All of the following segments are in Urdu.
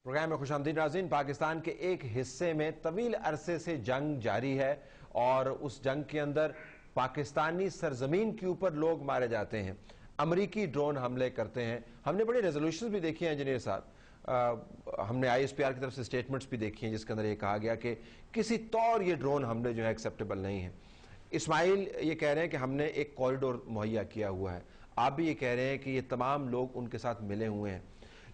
پروگرام میں خوشامدید ناظرین. پاکستان کے ایک حصے میں طویل عرصے سے جنگ جاری ہے اور اس جنگ کے اندر پاکستانی سرزمین کے اوپر لوگ مارے جاتے ہیں. امریکی ڈرون حملے کرتے ہیں. ہم نے بڑی ریزولوشنز بھی دیکھی ہیں انجینئر صاحب. ہم نے آئی ایس پی آر کی طرف سے سٹیٹمنٹس بھی دیکھی ہیں جس کے اندر یہ کہا گیا کہ کسی طور یہ ڈرون حملے جو ہے ایکسیپٹیبل نہیں ہیں. اسماعیل یہ کہہ رہے ہیں کہ ہم نے ایک کوریڈور مہیا کیا ہوا ہے. آپ بھی یہ کہہ رہے ہیں کہ یہ تمام لوگ ان کے ساتھ ملے ہوئے ہیں.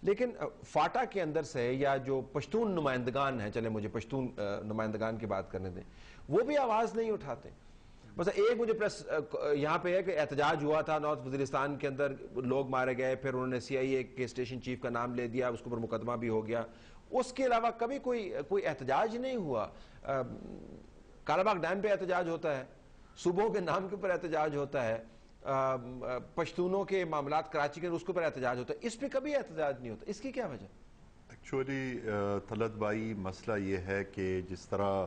لیکن فاٹا کے اندر سے یا جو پشتون نمائندگان ہیں, چلیں مجھے پشتون نمائندگان کی بات کرنے دیں, وہ بھی آواز نہیں اٹھاتے. بس ایک مجھے پریس یہاں پہ ہے کہ احتجاج ہوا تھا نارتھ وزیرستان کے اندر, لوگ مارے گئے, پھر انہوں نے سی آئی اے کے اسٹیشن چیف کا نام لے دیا, اس کے اوپر مقدمہ بھی ہو گیا. اس کے علاوہ کبھی کوئی احتجاج نہیں ہوا. کالا باغ ڈیم پہ احتجاج ہوتا ہے, صوبوں کے نام کے اوپر احتجاج ہوتا ہے, پشتونوں کے معاملات کراچی کے اس کے اوپر احتجاج ہوتا ہے, اس پہ کبھی احتجاج نہیں ہوتا. اس کی کیا وجہ؟ ایکچولی طلعت بھائی مسئلہ یہ ہے کہ جس طرح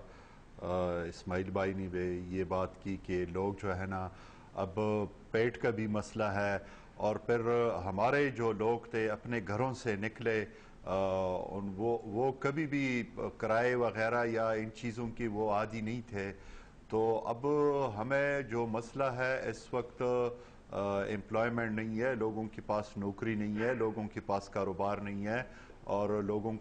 اسماعیل بھائی نے بھی یہ بات کی کہ لوگ جو ہے نا اب پیٹ کا بھی مسئلہ ہے, اور پھر ہمارے جو لوگ تھے اپنے گھروں سے نکلے, وہ کبھی بھی کرائے وغیرہ یا ان چیزوں کی وہ عادی نہیں تھے. تو اب ہمیں جو مسئلہ ہے اس وقت امپلائمنٹ نہیں ہے, لوگوں کے پاس نوکری نہیں ہے, لوگوں کے پاس کاروبار نہیں ہے, اور لوگوں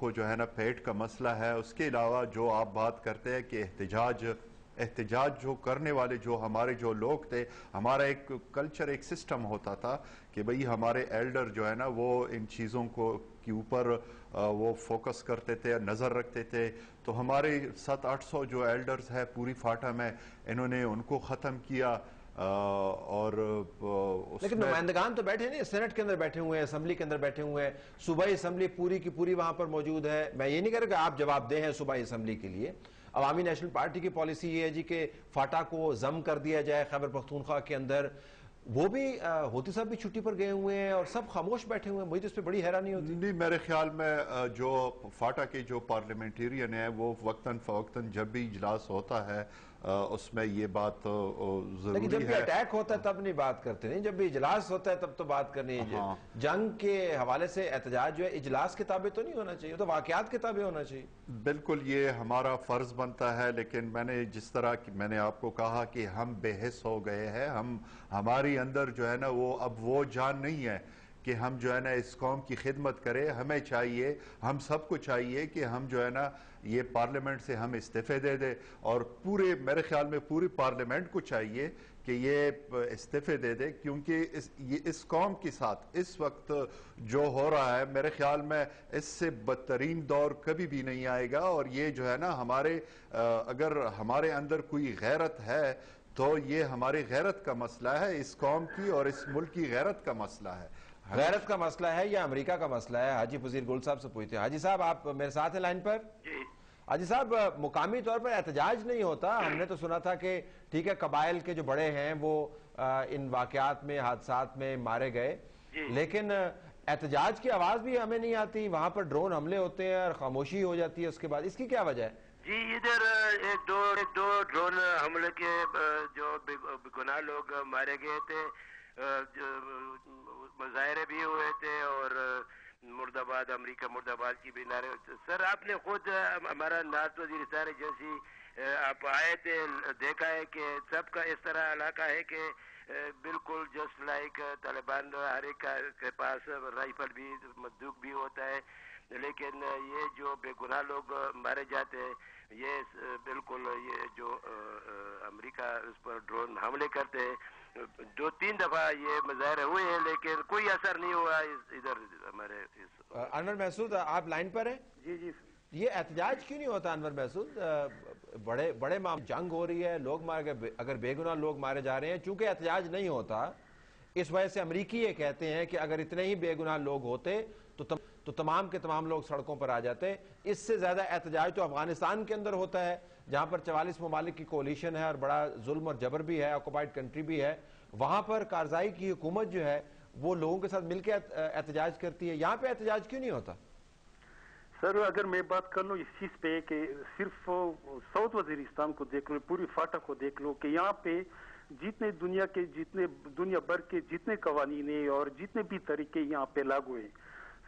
کو جو ہے نا پیٹ کا مسئلہ ہے. اس کے علاوہ جو آپ بات کرتے ہیں کہ احتجاج جو کرنے والے جو ہمارے جو لوگ تھے, ہمارا ایک کلچر ایک سسٹم ہوتا تھا کہ بھئی ہمارے ایلڈر جو ہے نا وہ ان چیزوں کے اوپر وہ فوکس کرتے تھے, نظر رکھتے تھے. تو ہمارے 700-800 جو ایلڈرز ہے پوری فاٹا میں, انہوں نے ان کو ختم کیا. اور لیکن نمائندگان تو بیٹھے نہیں, سینٹ کے اندر بیٹھے ہوئے ہیں, اسمبلی کے اندر بیٹھے ہوئے ہیں, صوبائی اسمبلی پوری کی پوری وہاں پر موجود ہے. میں یہ نہیں کہہ رہا کہ آپ جواب دہ ہیں صوبائی اسمبلی کے لیے. عوامی نیشنل پارٹی کی پالیسی یہ ہے جی کہ فاٹا کو ضم کر دیا جائے خیبر پختونخوا کے اندر. وہ بھی ہوتی صاحب بھی چھٹی پر گئے ہوئے ہیں اور سب خاموش بیٹھے ہوئے ہیں. مجھے تو اس پہ بڑی حیرانی ہوتی ہے. نہیں, میرے خیال میں جو فاٹا کے جو پارلیمنٹیرین ہیں وہ وقتاً فوقتاً جب بھی اجلاس ہوتا ہے اس میں یہ بات ضروری ہے. لیکن جب بھی اٹیک ہوتا ہے تب نہیں بات کرتے, نہیں جب بھی اجلاس ہوتا ہے تب تو بات کرنی ہے. جنگ کے حوالے سے احتجاج جو ہے اجلاس کے تابع تو نہیں ہونا چاہیے, تو واقعات کے تابع ہونا چاہیے. بالکل یہ ہمارا فرض بنتا ہے, لیکن میں نے جس طرح میں نے آپ کو کہا کہ ہم بے حس ہو گئے ہیں. ہماری اندر جو ہے نا وہ اب وہ جان نہیں ہے کہ ہم جو ہے نا اس قوم کی خدمت کریں. ہمیں چاہیے, ہم سب کو چاہیے کہ ہم جو ہے نا یہ پارلیمنٹ سے ہم استعفے دے دیں, اور میرے خیال میں پوری پارلیمنٹ کو چاہیے کہ یہ استعفے دے دے, کیونکہ اس قوم کے ساتھ اس وقت جو ہو رہا ہے میرے خیال میں اس سے بدترین دور کبھی بھی نہیں آئے گا. اور یہ جو ہے نا اگر ہمارے اندر کوئی غیرت ہے تو یہ ہماری غیرت کا مسئلہ ہے, اس قوم کی اور اس ملک کی غیرت کا مسئلہ ہے. غیرت کا مسئلہ ہے یا امریکہ کا مسئلہ ہے؟ حاجی وزیر گل صاحب سے پوچھتے ہیں. حاجی صاحب آپ میرے ساتھ ہیں لائن پر؟ جی حاجی صاحب, مقامی طور پر احتجاج نہیں ہوتا. ہم نے تو سنا تھا کہ ٹھیک ہے قبائل کے جو بڑے ہیں وہ ان واقعات میں حادثات میں مارے گئے, لیکن احتجاج کی آواز بھی ہمیں نہیں آتی. وہاں پر ڈرون حملے ہوتے ہیں اور خاموشی ہو جاتی ہے اس کے بعد. اس کی کیا وجہ ہے؟ جی, ادھر ایک دو ڈرون حملے کے جو گناہ لوگ مارے گئے تھے, مظاہرے بھی ہوئے تھے, اور مرد آباد امریکہ مرد آباد کی بھی نعرے. سر آپ نے خود ہمارا نارتھ وزیرستان ایجنسی آپ آئے تھے, دیکھا ہے کہ سب کا اس طرح علاقہ ہے کہ بالکل جسٹ لائک طالبان, ہر ایک کے پاس رائفل بھی بندوق بھی ہوتا ہے, لیکن یہ جو بے گناہ لوگ مارے جاتے ہیں یہ بالکل یہ جو امریکہ اس پر ڈرون حملے کرتے ہیں, 2-3 دفعہ یہ مظاہرے ہوئے ہیں لیکن کوئی اثر نہیں ہوا ادھر ہمارے. انور محسود آپ لائن پر ہیں؟ جی جی. یہ احتجاج کیوں نہیں ہوتا انور محسود؟ بڑے جنگ ہو رہی ہے, لوگ مارے گئے, اگر بے گناہ لوگ مارے جا رہے ہیں, چونکہ احتجاج نہیں ہوتا اس وجہ سے امریکی یہ کہتے ہیں کہ اگر اتنے ہی بے گناہ لوگ ہوتے تو تمام کے تمام لوگ سڑکوں پر آ جاتے. اس سے زیادہ احتجاج تو افغانستان کے اندر ہوتا ہے جہاں پر 44 ممالک کی کولیشن ہے اور بڑا ظلم اور جبر بھی ہے, آکوپائڈ کنٹری بھی ہے. وہاں پر کارزائی کی حکومت جو ہے وہ لوگوں کے ساتھ مل کے احتجاج کرتی ہے. یہاں پہ احتجاج کیوں نہیں ہوتا؟ سر اگر میں بات کر لوں اس چیز پہ کہ صرف ساؤتھ وزیرستان کو دیکھ لو, پوری فاٹا کو دیکھ لو, کہ یہاں پہ جتنے دنیا بھر کے جتنے قوانین اور جتنے بھی طریقے یہاں پہ لاگو ہیں,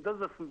10-10